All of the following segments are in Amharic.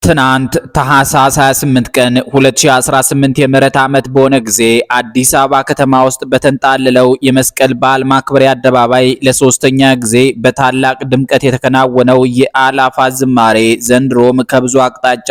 ትናንት ታህሳስ 28 ቀን 2018 የምህረት ዓመት በሆነ ጊዜ አዲስ አበባ ከተማ ውስጥ በተንጣለለው የመስቀል በዓል ማክበሪያ አደባባይ ለሶስተኛ ጊዜ በታላቅ ድምቀት የተከናወነው የአእላፋት ዝማሬ ዘንድሮም ከብዙ አቅጣጫ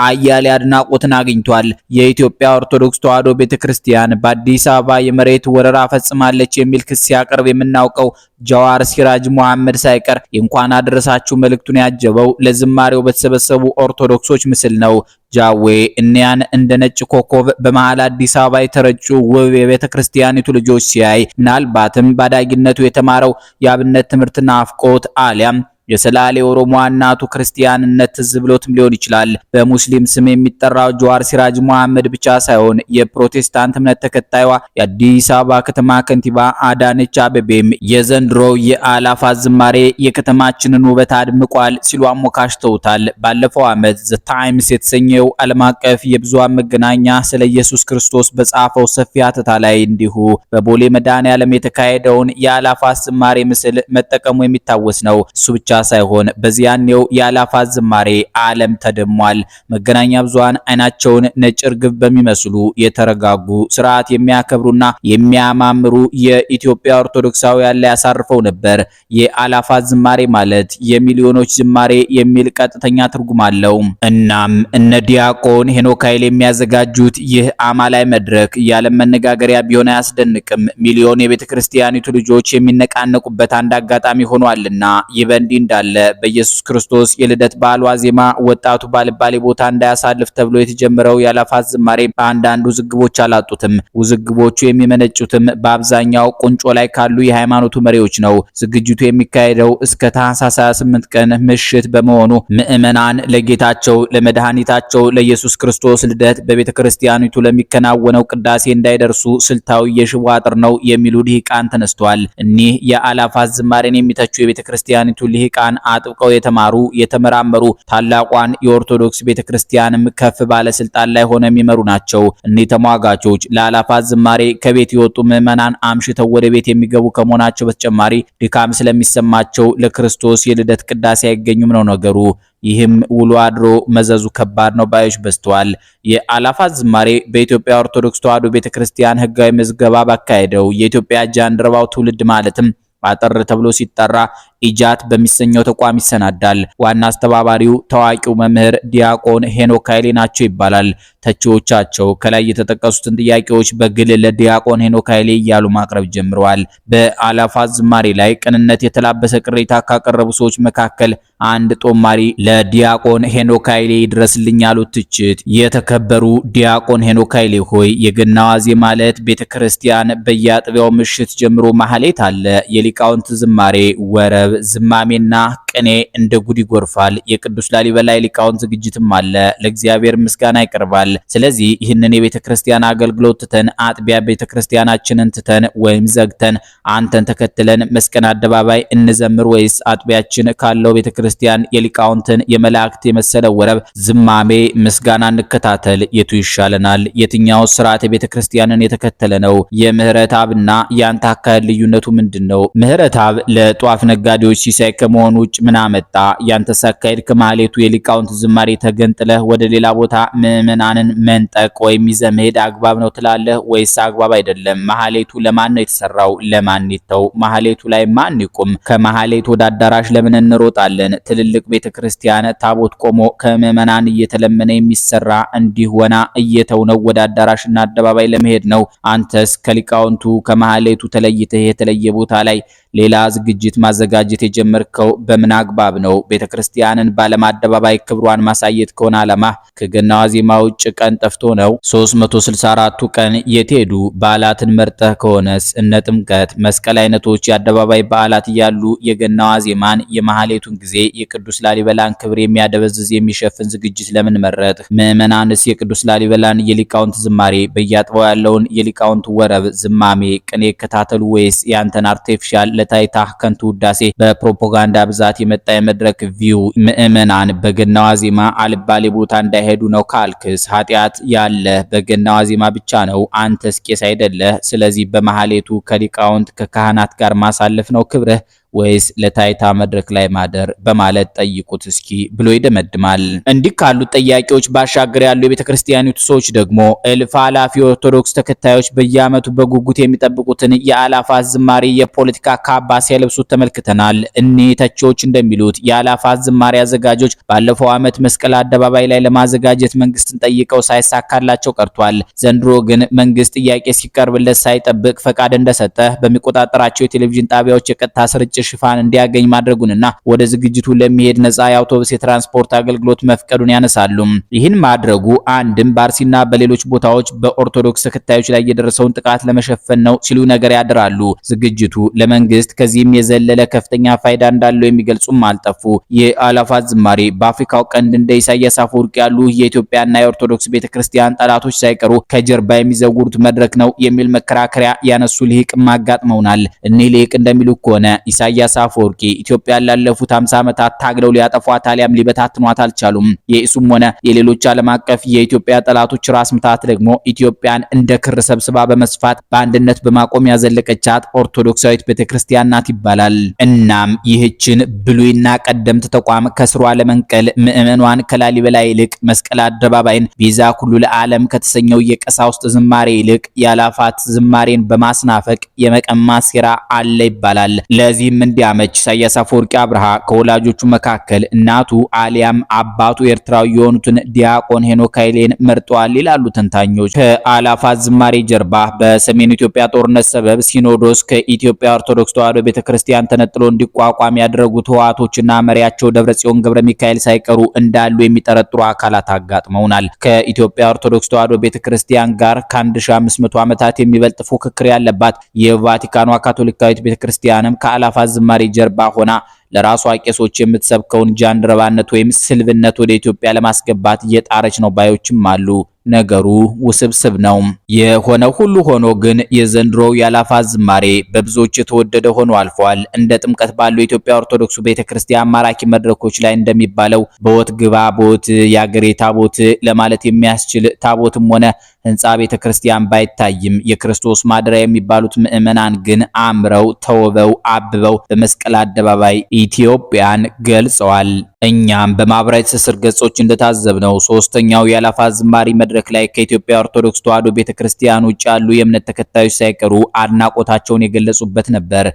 አያሌ አድናቆትን አግኝቷል። የኢትዮጵያ ኦርቶዶክስ ተዋሕዶ ቤተክርስቲያን በአዲስ አበባ የመሬት ወረራ ፈጽማለች የሚል ክስ ሲያቀርብ የምናውቀው ጀዋር ሲራጅ መሐመድ ሳይቀር እንኳን አደረሳችሁ መልእክቱን ያጀበው ለዝማሬው በተሰበሰቡ ኦርቶዶክሶች ምስል ነው። ጃዌ እኒያን እንደ ነጭ ኮከብ በመሃል አዲስ አበባ የተረጩ ውብ የቤተክርስቲያኒቱ ልጆች ሲያይ ምናልባትም ባዳጊነቱ የተማረው የአብነት ትምህርትና አፍቆት አሊያም የሰላሌ ኦሮሞ እናቱ ክርስቲያንነት ትዝ ብሎትም ሊሆን ይችላል። በሙስሊም ስም የሚጠራው ጀዋር ሲራጅ መሐመድ ብቻ ሳይሆን የፕሮቴስታንት እምነት ተከታይዋ የአዲስ አበባ ከተማ ከንቲባ አዳነች አቤቤም የዘንድሮው የአእላፋት ዝማሬ የከተማችንን ውበት አድምቋል ሲሉ አሞካሽተውታል። ባለፈው ዓመት ዘ ታይምስ የተሰኘው ዓለም አቀፍ የብዙሃን መገናኛ ስለ ኢየሱስ ክርስቶስ በጻፈው ሰፊ ሐተታ ላይ እንዲሁ በቦሌ መድኃኔዓለም የተካሄደውን የአእላፋት ዝማሬ ምስል መጠቀሙ የሚታወስ ነው። እሱ ብቻ ሳይሆን በዚያኔው የአእላፋት ዝማሬ ዓለም ተደሟል። መገናኛ ብዙሃን አይናቸውን ነጭ ርግብ በሚመስሉ የተረጋጉ ስርዓት የሚያከብሩና የሚያማምሩ የኢትዮጵያ ኦርቶዶክሳውያን ላይ ያሳርፈው ነበር። የአእላፋት ዝማሬ ማለት የሚሊዮኖች ዝማሬ የሚል ቀጥተኛ ትርጉም አለው። እናም እነ ዲያቆን ሄኖክ ኃይሌ የሚያዘጋጁት ይህ አማላይ መድረክ የዓለም መነጋገሪያ ቢሆን አያስደንቅም። ሚሊዮን የቤተክርስቲያኒቱ ልጆች የሚነቃነቁበት አንድ አጋጣሚ ሆኗልና ይበንዲ እንዳለ በኢየሱስ ክርስቶስ የልደት በዓል ዋዜማ ወጣቱ ባልባሌ ቦታ እንዳያሳልፍ ተብሎ የተጀመረው የአእላፋት ዝማሬ በአንዳንድ ውዝግቦች አላጡትም። ውዝግቦቹ የሚመነጩትም በአብዛኛው ቁንጮ ላይ ካሉ የሃይማኖቱ መሪዎች ነው። ዝግጅቱ የሚካሄደው እስከ ታህሳስ 28 ቀን ምሽት በመሆኑ ምዕመናን ለጌታቸው ለመድኃኒታቸው ለኢየሱስ ክርስቶስ ልደት በቤተክርስቲያኒቱ ለሚከናወነው ቅዳሴ እንዳይደርሱ ስልታዊ የሽቦ አጥር ነው የሚሉ ልሂቃን ተነስተዋል። እኒህ የአእላፋት ዝማሬን የሚተቹ የቤተክርስቲያኒቱ ልሂቃን አጥብቀው የተማሩ የተመራመሩ ታላቋን የኦርቶዶክስ ቤተክርስቲያንም ከፍ ባለ ስልጣን ላይ ሆነው የሚመሩ ናቸው። እኒህ ተሟጋቾች ለአእላፋት ዝማሬ ከቤት የወጡ ምዕመናን አምሽተው ወደ ቤት የሚገቡ ከመሆናቸው በተጨማሪ ድካም ስለሚሰማቸው ለክርስቶስ የልደት ቅዳሴ አይገኙም ነው ነገሩ። ይህም ውሎ አድሮ መዘዙ ከባድ ነው ባዮች በዝተዋል። የአእላፋት ዝማሬ በኢትዮጵያ ኦርቶዶክስ ተዋሕዶ ቤተክርስቲያን ሕጋዊ ምዝገባ ባካሄደው የኢትዮጵያ ጃንደረባው ትውልድ ማለትም አጠር ተብሎ ሲጠራ ኢጃት በሚሰኘው ተቋም ይሰናዳል። ዋና አስተባባሪው ታዋቂው መምህር ዲያቆን ሄኖክ ኃይሌ ናቸው ይባላል። ተቺዎቻቸው ከላይ የተጠቀሱትን ጥያቄዎች በግል ለዲያቆን ሄኖክ ኃይሌ እያሉ ማቅረብ ጀምረዋል። በአእላፋት ዝማሬ ላይ ቅንነት የተላበሰ ቅሬታ ካቀረቡ ሰዎች መካከል አንድ ጦማሪ ለዲያቆን ሄኖክ ኃይሌ ይድረስልኝ ያሉት ትችት የተከበሩ ዲያቆን ሄኖክ ኃይሌ ሆይ የገና ዋዜማ ማለት ቤተክርስቲያን በየአጥቢያው ምሽት ጀምሮ ማህሌት አለ። የሊቃውንት ዝማሬ ወረብ ዝማሜና ቅኔ እንደ ጉድ ይጎርፋል። የቅዱስ ላሊበላ ሊቃውንት ዝግጅትም አለ። ለእግዚአብሔር ምስጋና ይቀርባል። ስለዚህ ይህንን የቤተክርስቲያን አገልግሎት ትተን አጥቢያ ቤተክርስቲያናችንን ትተን ወይም ዘግተን አንተን ተከትለን መስቀል አደባባይ እንዘምር ወይስ አጥቢያችን ካለው ቤተክርስቲያን የሊቃውንትን የመላእክት የመሰለ ወረብ ዝማሜ ምስጋና እንከታተል? የቱ ይሻለናል? የትኛው ስርዓተ ቤተክርስቲያንን የተከተለ ነው? የምህረት አብና ያንተ አካሄድ ልዩነቱ ምንድነው? ምህረት አብ ለጧፍ ነጋዴዎች ሲሳይ ከመሆኑ ውጭ ምን አመጣ? ያንተ አካሄድ ከማህሌቱ የሊቃውንት ዝማሬ ተገንጥለህ ወደ ሌላ ቦታ ምዕመናንን መንጠቅ ወይም ይዘህ መሄድ አግባብ ነው ትላለህ ወይስ አግባብ አይደለም? ማህሌቱ ለማን ነው የተሰራው? ለማን ይተው? ማህሌቱ ላይ ማን ይቁም? ከማህሌቱ ወደ አዳራሽ ለምን እንሮጣለን? ትልልቅ ቤተክርስቲያን ታቦት ቆሞ ከምዕመናን እየተለመነ የሚሰራ እንዲህ ወና እየተውነው ወደ አዳራሽና አደባባይ ለመሄድ ነው። አንተስ ከሊቃውንቱ ከማህሌቱ ተለይተህ የተለየ ቦታ ላይ ሌላ ዝግጅት ማዘጋጀት የጀመርከው በምን አግባብ ነው? ቤተክርስቲያንን ባለም አደባባይ ክብሯን ማሳየት ከሆነ ዓላማ ከገና ዋዜማ ውጭ ቀን ጠፍቶ ነው? 364ቱ ቀን የት ሄዱ? በዓላትን መርጠህ ከሆነስ እነ ጥምቀት፣ መስቀል አይነቶች የአደባባይ በዓላት እያሉ የገና ዋዜማን የማህሌቱን ጊዜ የቅዱስ ላሊበላን ክብር የሚያደበዝዝ የሚሸፍን ዝግጅት ለምን መረጥ? ምዕመናንስ የቅዱስ ላሊበላን የሊቃውንት ዝማሬ በያጥባው ያለውን የሊቃውንት ወረብ ዝማሜ ቅኔ ከታተሉ ወይስ ያንተን አርቲፊሻል ለታይታ ከንቱ ውዳሴ በፕሮፓጋንዳ ብዛት የመጣ የመድረክ ቪው ምዕመናን በገና ዋዜማ አልባሌ ቦታ እንዳይሄዱ ነው ካልክስ ኃጢአት ያለ በገና ዋዜማ ብቻ ነው። አንተስ ቄስ አይደለህ። ስለዚህ በማህሌቱ ከሊቃውንት ከካህናት ጋር ማሳለፍ ነው ክብርህ ወይስ ለታይታ መድረክ ላይ ማደር በማለት ጠይቁት እስኪ ብሎ ይደመድማል። እንዲህ ካሉት ጥያቄዎች ባሻገር ያሉ የቤተክርስቲያኒቱ ሰዎች ደግሞ እልፍ አላፊ ኦርቶዶክስ ተከታዮች በየዓመቱ በጉጉት የሚጠብቁትን የአላፋት ዝማሬ የፖለቲካ ካባ ሲለብሱት ተመልክተናል። እኒህ ተቺዎች እንደሚሉት የአላፋት ዝማሬ አዘጋጆች ባለፈው ዓመት መስቀል አደባባይ ላይ ለማዘጋጀት መንግስትን ጠይቀው ሳይሳካላቸው ቀርቷል። ዘንድሮ ግን መንግስት ጥያቄ ሲቀርብለት ሳይጠብቅ ፈቃድ እንደሰጠ በሚቆጣጠራቸው የቴሌቪዥን ጣቢያዎች የቀጥታ ስርጭት ሽፋን እንዲያገኝ ማድረጉንና ወደ ዝግጅቱ ለሚሄድ ነፃ የአውቶቡስ የትራንስፖርት አገልግሎት መፍቀዱን ያነሳሉ። ይህን ማድረጉ አንድም በአርሲና በሌሎች ቦታዎች በኦርቶዶክስ ተከታዮች ላይ የደረሰውን ጥቃት ለመሸፈን ነው ሲሉ ነገር ያድራሉ። ዝግጅቱ ለመንግስት ከዚህም የዘለለ ከፍተኛ ፋይዳ እንዳለው የሚገልጹም አልጠፉ። የአላፋት ዝማሬ በአፍሪካው ቀንድ እንደ ኢሳያስ አፈወርቂ ያሉ የኢትዮጵያና የኦርቶዶክስ ቤተክርስቲያን ጠላቶች ሳይቀሩ ከጀርባ የሚዘውሩት መድረክ ነው የሚል መከራከሪያ ያነሱ ልሂቅም አጋጥመውናል። እኒህ ልሂቅ እንደሚሉ ከሆነ ኢሳያስ አፈወርቂ ኢትዮጵያን ላለፉት 50 ዓመታት ታግለው ሊያጠፏት አሊያም ሊበታትኗት አልቻሉም። የኢሱም ሆነ የሌሎች ዓለም አቀፍ የኢትዮጵያ ጠላቶች ራስ ምታት ደግሞ ኢትዮጵያን እንደ ክር ሰብስባ በመስፋት በአንድነት በማቆም ያዘለቀቻት ኦርቶዶክሳዊት ቤተክርስቲያን ናት ይባላል። እናም ይህችን ብሉይና ቀደምት ተቋም ከስሯ ለመንቀል ምዕመኗን ከላሊበላ ይልቅ መስቀል አደባባይን ቤዛ ኩሉ ለዓለም ከተሰኘው የቀሳውስት ዝማሬ ይልቅ የአላፋት ዝማሬን በማስናፈቅ የመቀማት ሴራ አለ ይባላል። ለዚህም እንዲያመች ኢሳያስ አፈወርቂ አብርሃ ከወላጆቹ መካከል እናቱ አሊያም አባቱ ኤርትራዊ የሆኑትን ዲያቆን ሄኖክ ኃይሌን መርጧል ይላሉ ተንታኞች። ከአላፋት ዝማሬ ጀርባ በሰሜን ኢትዮጵያ ጦርነት ሰበብ ሲኖዶስ ከኢትዮጵያ ኦርቶዶክስ ተዋሕዶ ቤተክርስቲያን ተነጥሎ እንዲቋቋም ያደረጉት ህወሓቶችና መሪያቸው ደብረጽዮን ገብረ ሚካኤል ሳይቀሩ እንዳሉ የሚጠረጥሩ አካላት አጋጥመውናል። ከኢትዮጵያ ኦርቶዶክስ ተዋሕዶ ቤተክርስቲያን ጋር ከ1500 ዓመታት የሚበልጥ ፉክክር ያለባት የቫቲካኗ ካቶሊካዊት ቤተክርስቲያንም ከአላፋት ዝማሬ ጀርባ ሆና ለራሷ ቄሶች የምትሰብከውን ጃንደረባነት ወይም ስልብነት ወደ ኢትዮጵያ ለማስገባት እየጣረች ነው ባዮችም አሉ። ነገሩ ውስብስብ ነው። የሆነ ሁሉ ሆኖ ግን የዘንድሮው የአላፋት ዝማሬ በብዙዎች የተወደደ ሆኖ አልፏል። እንደ ጥምቀት ባሉ የኢትዮጵያ ኦርቶዶክስ ቤተክርስቲያን ማራኪ መድረኮች ላይ እንደሚባለው በወት ግባ በወት ያገሬ ታቦት ለማለት የሚያስችል ታቦትም ሆነ ህንጻ ቤተክርስቲያን ባይታይም የክርስቶስ ማደሪያ የሚባሉት ምዕመናን ግን አምረው ተውበው አብበው በመስቀል አደባባይ ኢትዮጵያን ገልጸዋል። እኛም በማህበራዊ ትስስር ገጾች እንደታዘብነው ሶስተኛው የአላፋት ዝማሬ መድረክ ላይ ከኢትዮጵያ ኦርቶዶክስ ተዋሕዶ ቤተክርስቲያን ውጭ ያሉ የእምነት ተከታዮች ሳይቀሩ አድናቆታቸውን የገለጹበት ነበር።